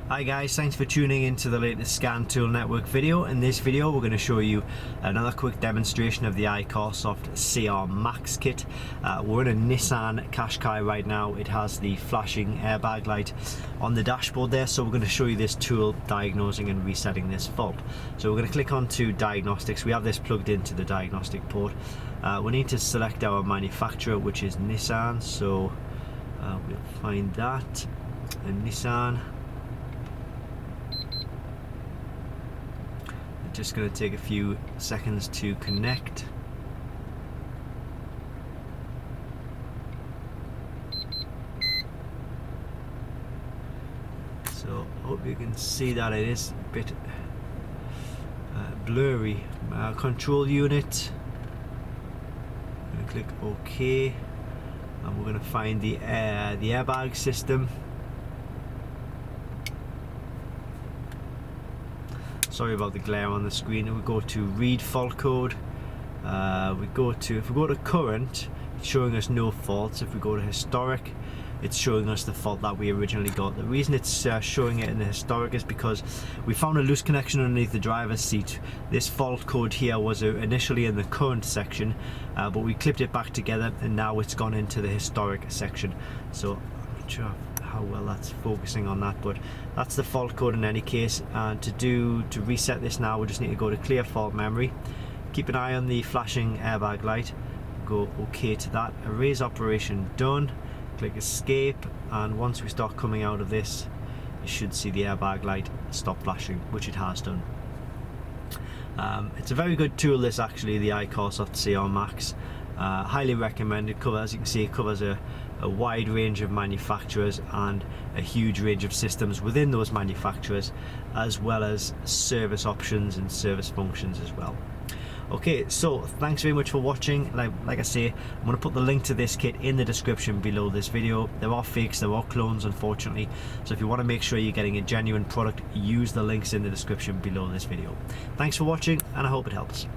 Hi guys, thanks for tuning into the latest Scan Tool Network video. In this video we're going to show you another quick demonstration of the iCarsoft CR Max kit. We're in a Nissan Qashqai right now. It has the flashing airbag light on the dashboard there, so we're going to show you this tool diagnosing and resetting this fault. So we're going to click on to diagnostics. We have this plugged into the diagnostic port. We need to select our manufacturer, which is Nissan, so we'll find that, and Nissan. Just going to take a few seconds to connect. So hope you can see that it is a bit blurry. Control unit. I'm going to click OK, and we're going to find the airbag system. Sorry about the glare on the screen. We go to read fault code. If we go to current, it's showing us no faults. If we go to historic, it's showing us the fault that we originally got. The reason it's showing it in the historic is because we found a loose connection underneath the driver's seat. This fault code here was initially in the current section, but we clipped it back together and now it's gone into the historic section. So I'm not sure how well that's focusing on that, but that's the fault code in any case. And to reset this now, we just need to go to clear fault memory, keep an eye on the flashing airbag light, go OK to that, erase operation done, click escape, and once we start coming out of this, you should see the airbag light stop flashing, which it has done. It's a very good tool, this actually, the iCarsoft CR Max. Highly recommended. As you can see, it covers a wide range of manufacturers and a huge range of systems within those manufacturers, as well as service options and service functions as well. Okay, so thanks very much for watching. Like I say, I'm going to put the link to this kit in the description below this video. There are fakes, there are clones, unfortunately, so if you want to make sure you're getting a genuine product, use the links in the description below this video. Thanks for watching, and I hope it helps.